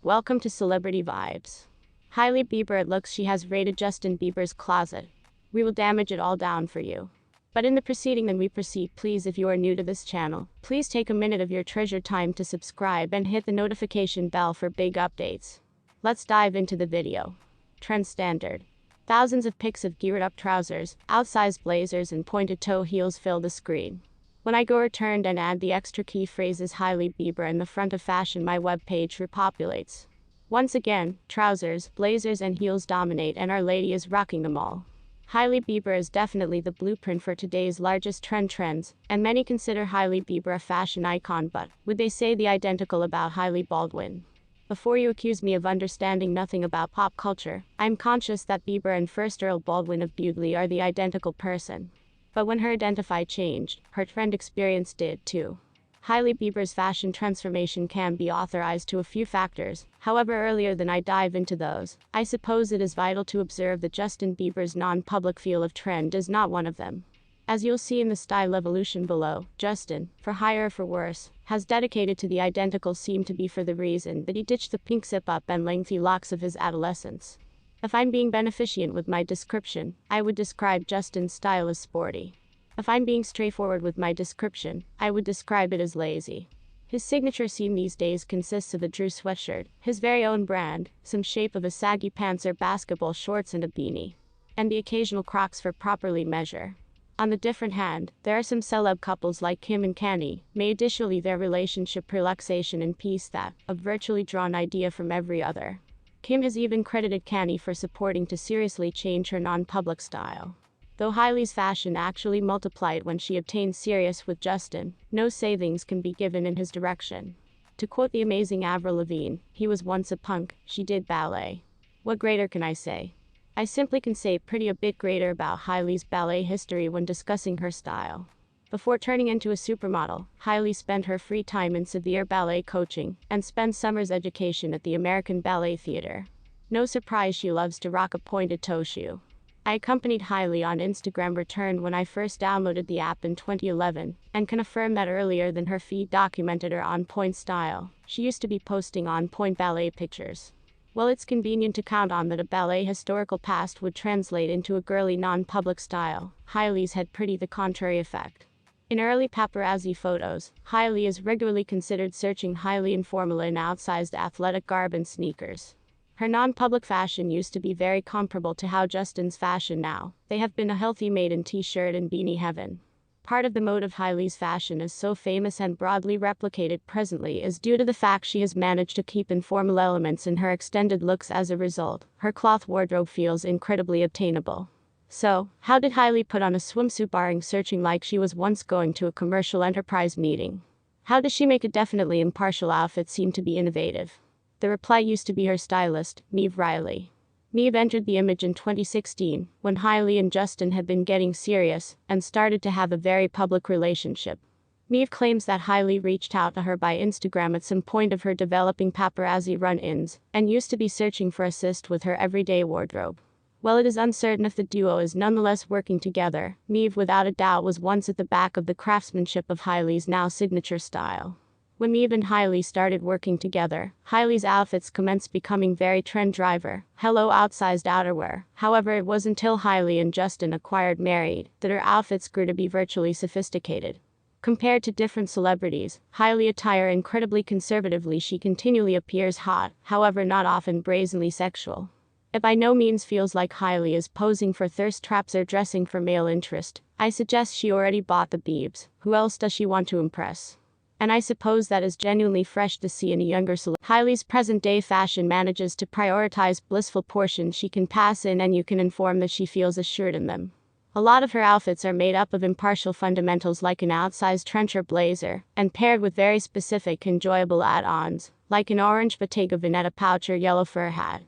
Welcome to Celebrity Vibes. Hailey Bieber It looks she has raided Justin Bieber's closet. We will damage it all down for you. But in the proceeding then we proceed, please if you are new to this channel, please take a minute of your treasured time to subscribe and hit the notification bell for big updates. Let's dive into the video. Trend standard. Thousands of pics of geared up trousers, outsized blazers and pointed toe heels fill the screen. When I go returned and add the extra key phrases Hailey Bieber in the front of fashion, my webpage repopulates. Once again, trousers, blazers and heels dominate and Our Lady is rocking them all. Hailey Bieber is definitely the blueprint for today's largest trends, and many consider Hailey Bieber a fashion icon, but would they say the identical about Hailey Baldwin? Before you accuse me of understanding nothing about pop culture, I'm conscious that Bieber and First Earl Baldwin of Bewdley are the identical person. But when her identify changed, her trend experience did too. Hailey Bieber's fashion transformation can be authorized to a few factors. However, earlier than I dive into those, I suppose it is vital to observe that Justin Bieber's non-public feel of trend is not one of them. As you'll see in the style evolution below, Justin, for higher or for worse, has dedicated to the identical seem to be for the reason that he ditched the pink zip-up and lengthy locks of his adolescence. If I'm being beneficent with my description, I would describe Justin's style as sporty. If I'm being straightforward with my description, I would describe it as lazy. His signature scene these days consists of a Drew sweatshirt, his very own brand, some shape of a saggy pants or basketball shorts and a beanie, and the occasional Crocs for properly measure. On the different hand, there are some celeb couples like Kim and Kanye, may additionally their relationship relaxation and peace that, a virtually drawn idea from every other. Kim has even credited Kanye for supporting to seriously change her non-public style. Though Hailey's fashion actually multiplied when she obtained serious with Justin, no savings can be given in his direction. To quote the amazing Avril Lavigne, he was once a punk, she did ballet. What greater can I say? I simply can say pretty a bit greater about Hailey's ballet history when discussing her style. Before turning into a supermodel, Hailey spent her free time in severe ballet coaching, and spent summer's education at the American Ballet Theatre. No surprise she loves to rock a pointed toe shoe. I accompanied Hailey on Instagram return when I first downloaded the app in 2011, and can affirm that earlier than her feed documented her on-point style, she used to be posting on-point ballet pictures. Well, it's convenient to count on that a ballet historical past would translate into a girly non-public style. Hailey's had pretty the contrary effect. In early paparazzi photos, Hailey is regularly considered searching highly informal in outsized athletic garb and sneakers. Her non-public fashion used to be very comparable to how Justin's fashion now. They have been a healthy maiden t-shirt and beanie heaven. Part of the mode of Hailey's fashion is so famous and broadly replicated presently is due to the fact she has managed to keep informal elements in her extended looks. As a result, her cloth wardrobe feels incredibly obtainable. So, how did Hailey put on a swimsuit barring searching like she was once going to a commercial enterprise meeting? How does she make a definitely impartial outfit seem to be innovative? The reply used to be her stylist, Neve Riley. Neve entered the image in 2016, when Hailey and Justin had been getting serious, and started to have a very public relationship. Neve claims that Hailey reached out to her by Instagram at some point of her developing paparazzi run-ins, and used to be searching for assist with her everyday wardrobe. While it is uncertain if the duo is nonetheless working together, Neve without a doubt was once at the back of the craftsmanship of Hailey's now signature style. When Neve and Hailey started working together, Hailey's outfits commenced becoming very trend-driver, hello outsized outerwear. However, it was until Hailey and Justin acquired married that her outfits grew to be virtually sophisticated. Compared to different celebrities, Hailey attire incredibly conservatively. She continually appears hot, however not often brazenly sexual. It by no means feels like Hailey is posing for thirst traps or dressing for male interest. I suggest she already bought the Biebs. Who else does she want to impress? And I suppose that is genuinely fresh to see in a younger celebrity. Hailey's present-day fashion manages to prioritize blissful portions she can pass in, and you can inform that she feels assured in them. A lot of her outfits are made up of impartial fundamentals like an outsized trench or blazer, and paired with very specific enjoyable add-ons, like an orange Bottega Veneta pouch or yellow fur hat.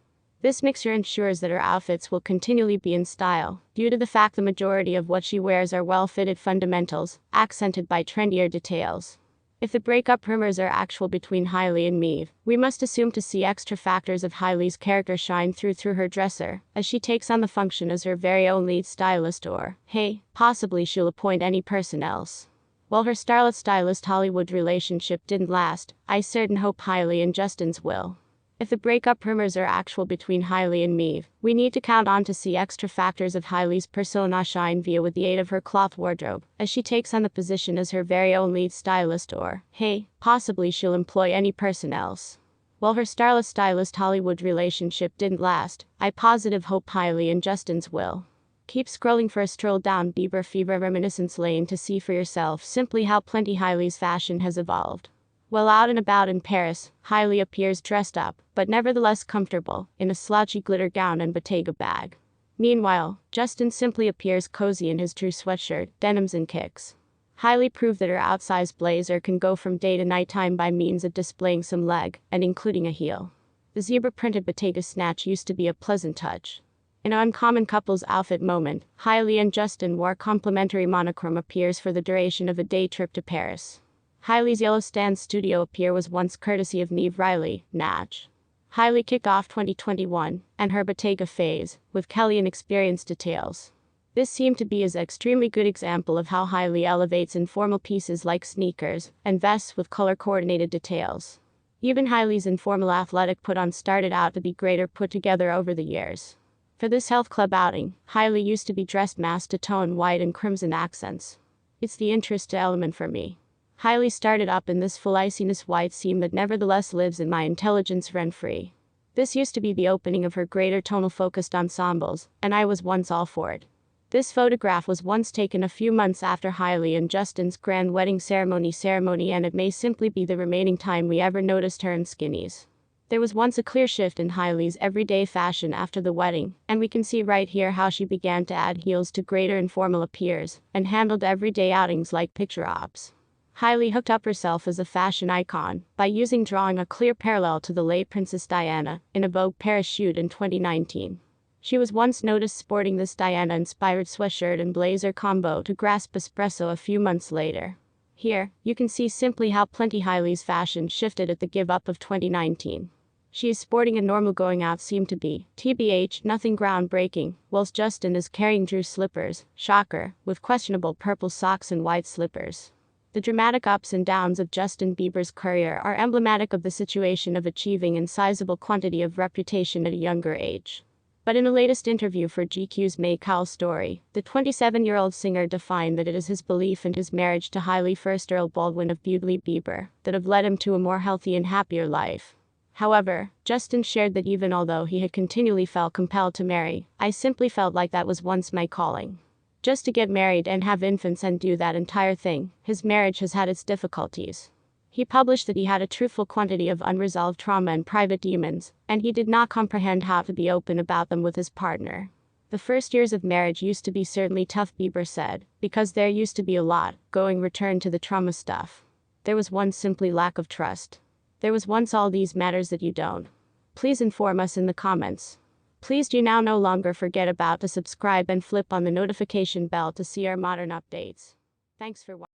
This mixture ensures that her outfits will continually be in style, due to the fact the majority of what she wears are well-fitted fundamentals, accented by trendier details. If the breakup rumors are actual between Hailey and Neve, we must assume to see extra factors of Hailey's character shine through her dresser, as she takes on the function as her very own lead stylist, or, hey, possibly she'll appoint any person else. While her starlet-stylist Hollywood relationship didn't last, I certain hope Hailey and Justin's will. If the breakup rumors are actual between Hailey and me, we need to count on to see extra factors of Hailey's persona shine via with the aid of her cloth wardrobe, as she takes on the position as her very own lead stylist, or, hey, possibly she'll employ any person else. While her stylist Hollywood relationship didn't last, I positive hope Hailey and Justin's will. Keep scrolling for a stroll down Bieber Fever reminiscence lane to see for yourself simply how plenty Hailey's fashion has evolved. While out and about in Paris, Hailey appears dressed up, but nevertheless comfortable, in a slouchy glitter gown and Bottega bag. Meanwhile, Justin simply appears cozy in his true sweatshirt, denims and kicks. Hailey proved that her outsized blazer can go from day to nighttime by means of displaying some leg, and including a heel. The zebra-printed Bottega snatch used to be a pleasant touch. In an uncommon couple's outfit moment, Hailey and Justin wore complementary monochrome appears for the duration of a day trip to Paris. Hailey's yellow stand studio appear was once courtesy of Neve Riley, Natch. Hailey kicked off 2021, and her Bottega phase, with Kelly and Experience details. This seemed to be an extremely good example of how Hailey elevates informal pieces like sneakers, and vests with color-coordinated details. Even Hailey's informal athletic put-on started out to be greater put together over the years. For this health club outing, Hailey used to be dressed masked to tone white and crimson accents. It's the interest element for me. Hailey started up in this full iciness white seam that nevertheless lives in my intelligence rent-free. This used to be the opening of her greater tonal focused ensembles, and I was once all for it. This photograph was once taken a few months after Hailey and Justin's grand wedding ceremony and it may simply be the remaining time we ever noticed her in skinnies. There was once a clear shift in Hailey's everyday fashion after the wedding, and we can see right here how she began to add heels to greater informal appears, and handled everyday outings like picture ops. Hailey hooked up herself as a fashion icon by drawing a clear parallel to the late Princess Diana in a Vogue Paris shoot in 2019. She was once noticed sporting this Diana-inspired sweatshirt and blazer combo to grasp espresso a few months later. Here, you can see simply how plenty Hailey's fashion shifted at the give-up of 2019. She is sporting a normal going-out seem to be, TBH, nothing groundbreaking, whilst Justin is carrying Drew slippers, shocker, with questionable purple socks and white slippers. The dramatic ups and downs of Justin Bieber's career are emblematic of the situation of achieving a sizable quantity of reputation at a younger age. But in a latest interview for GQ's Make Howell story, the 27-year-old singer defined that it is his belief in his marriage to Hailey first Earl Baldwin of Hailey Bieber that have led him to a more healthy and happier life. However, Justin shared that even although he had continually felt compelled to marry, I simply felt like that was once my calling. Just to get married and have infants and do that entire thing, his marriage has had its difficulties. He published that he had a truthful quantity of unresolved trauma and private demons, and he did not comprehend how to be open about them with his partner. The first years of marriage used to be certainly tough, Bieber said, because there used to be a lot, return to the trauma stuff. There was once simply lack of trust. There was once all these matters that you don't. Please inform us in the comments. Please do now no longer forget about to subscribe and flip on the notification bell to see our modern updates. Thanks for watching.